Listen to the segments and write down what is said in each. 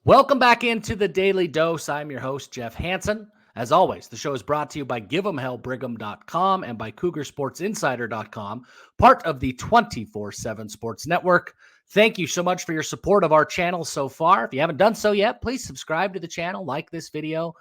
Welcome back into the Daily Dose. I'm your host, Jeff Hansen. As always, the show is brought to you by Give'emHellBrigham.com and by CougarSportsInsider.com, part of the 24/7 Sports Network. Thank you so much for your support of our channel so far. If you haven't done so yet, please subscribe to the channel, like this video.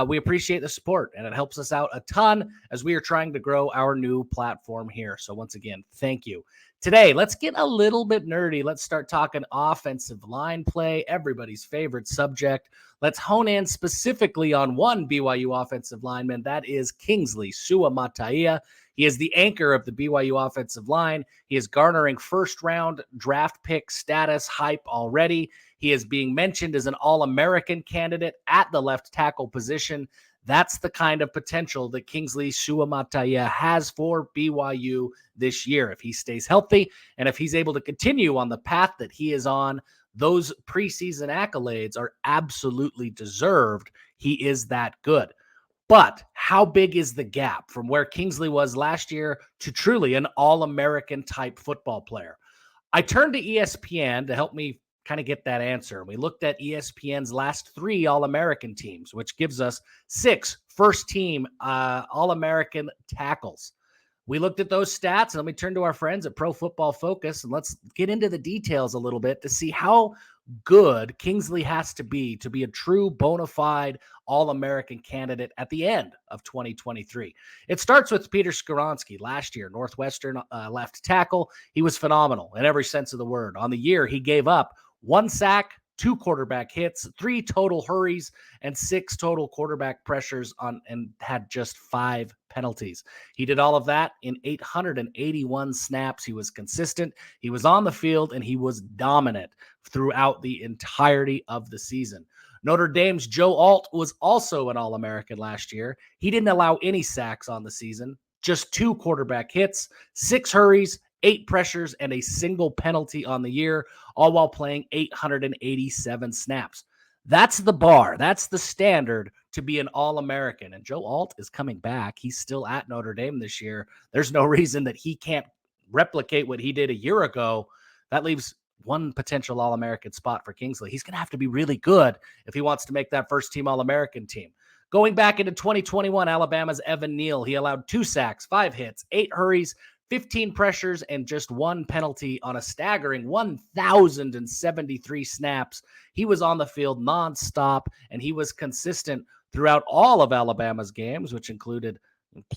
We appreciate the support, and it helps us out a ton as we are trying to grow our new platform here. So once again, thank you. Today, let's get a little bit nerdy. Let's start talking offensive line play, everybody's favorite subject. Let's hone in specifically on one BYU offensive lineman. That is Kingsley Suamataia. He is the anchor of the BYU offensive line. He is garnering first-round draft pick status hype already. He is being mentioned as an All-American candidate at the left tackle position. That's the kind of potential that Kingsley Suamataia has for BYU this year. If he stays healthy and if he's able to continue on the path that he is on, those preseason accolades are absolutely deserved. He is that good. But how big is the gap from where Kingsley was last year to truly an All-American type football player? I turned to ESPN to help me kind of get that answer. We looked at ESPN's last 3 All-American teams, which gives us 6 first-team All-American tackles. We looked at those stats, and let me turn to our friends at Pro Football Focus, and let's get into the details a little bit to see how good Kingsley has to be a true bona fide All-American candidate at the end of 2023. It starts with Peter Skoronski last year, Northwestern left tackle. He was phenomenal in every sense of the word. On the year, he gave up 1 sack, 2 quarterback hits, 3 total hurries, and 6 total quarterback pressures and had just 5 penalties. He did all of that in 881 snaps. He was consistent. He was on the field, and he was dominant throughout the entirety of the season. Notre Dame's Joe Alt was also an All-American last year. He didn't allow any sacks on the season, just 2 quarterback hits, 6 hurries, 8 pressures, and a single penalty on the year, all while playing 887 snaps. That's the bar. That's the standard to be an All-American. And Joe Alt is coming back. He's still at Notre Dame this year. There's no reason that he can't replicate what he did a year ago. That leaves one potential All-American spot for Kingsley. He's going to have to be really good if he wants to make that first-team All-American team. Going back into 2021, Alabama's Evan Neal, he allowed 2 sacks, 5 hits, 8 hurries, 15 pressures, and just 1 penalty on a staggering 1,073 snaps. He was on the field nonstop, and he was consistent throughout all of Alabama's games, which included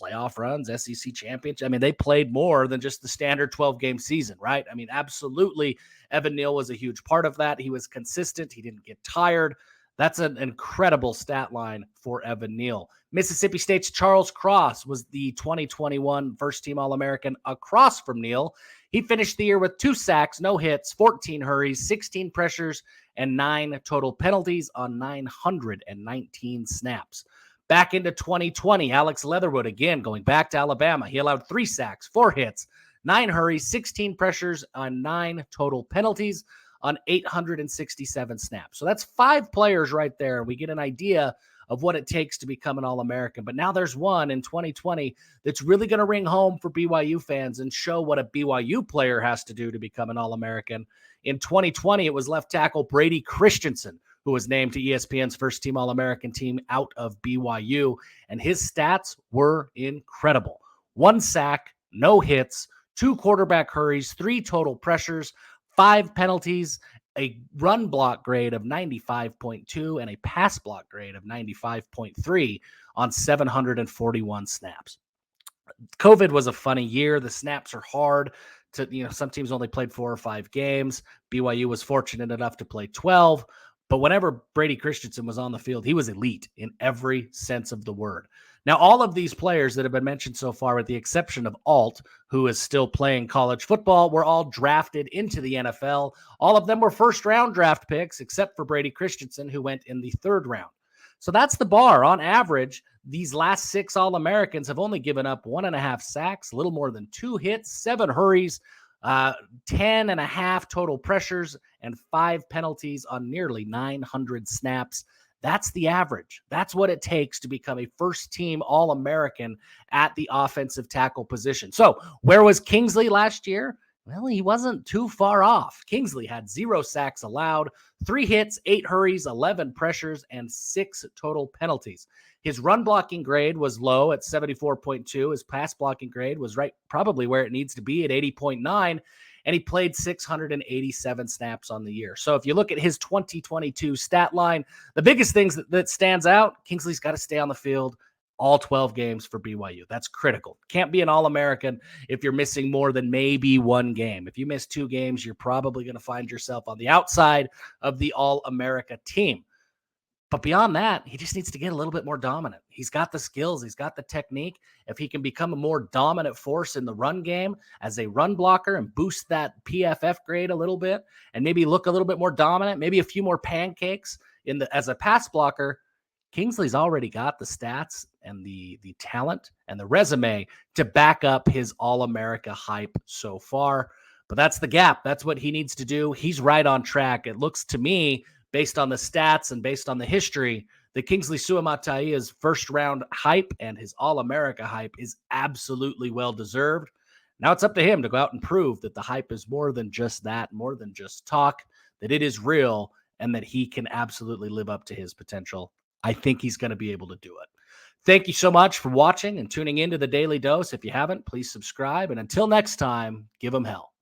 playoff runs, SEC championship. I mean, they played more than just the standard 12-game season, right? I mean, absolutely, Evan Neal was a huge part of that. He was consistent. He didn't get tired. That's an incredible stat line for Evan Neal. Mississippi State's Charles Cross was the 2021 first-team All-American across from Neal. He finished the year with 2 sacks, no hits, 14 hurries, 16 pressures, and 9 total penalties on 919 snaps. Back into 2020, Alex Leatherwood, again, going back to Alabama. He allowed 3 sacks, 4 hits, 9 hurries, 16 pressures on 9 total penalties on 867 snaps. So that's 5 players right there. We get an idea of what it takes to become an All-American. But now there's one in 2020 that's really going to ring home for BYU fans and show what a BYU player has to do to become an All-American. In 2020, it was left tackle Brady Christensen, who was named to ESPN's first-team All-American team out of BYU. And his stats were incredible. 1 sack, no hits, 2 quarterback hurries, 3 total pressures, 5 penalties, a run block grade of 95.2, and a pass block grade of 95.3 on 741 snaps. COVID was a funny year. The snaps are hard. Some teams only played 4 or 5 games. BYU was fortunate enough to play 12. But whenever Brady Christensen was on the field, he was elite in every sense of the word. Now, all of these players that have been mentioned so far, with the exception of Alt, who is still playing college football, were all drafted into the NFL. All of them were first-round draft picks, except for Brady Christensen, who went in the 3rd round. So that's the bar. On average, these last 6 All-Americans have only given up 1.5 sacks, a little more than 2 hits, 7 hurries, 10.5 total pressures, and 5 penalties on nearly 900 snaps. That's the average. That's what it takes to become a first-team All-American at the offensive tackle position. So where was Kingsley last year? Well, he wasn't too far off. Kingsley had 0 sacks allowed, 3 hits, 8 hurries, 11 pressures, and 6 total penalties. His run blocking grade was low at 74.2. His pass blocking grade was right probably where it needs to be at 80.9. And he played 687 snaps on the year. So if you look at his 2022 stat line, the biggest things that stands out, Kingsley's got to stay on the field all 12 games for BYU. That's critical. Can't be an All-American if you're missing more than maybe one game. If you miss 2 games, you're probably going to find yourself on the outside of the All-America team. But beyond that, he just needs to get a little bit more dominant. He's got the skills. He's got the technique. If he can become a more dominant force in the run game as a run blocker and boost that PFF grade a little bit and maybe look a little bit more dominant, maybe a few more pancakes as a pass blocker, Kingsley's already got the stats and the talent and the resume to back up his All-America hype so far. But that's the gap. That's what he needs to do. He's right on track. It looks to me, based on the stats and based on the history, that Kingsley Suamataia's first-round hype and his All-America hype is absolutely well-deserved. Now it's up to him to go out and prove that the hype is more than just that, more than just talk, that it is real, and that he can absolutely live up to his potential. I think he's going to be able to do it. Thank you so much for watching and tuning into the Daily Dose. If you haven't, please subscribe. And until next time, give 'em hell.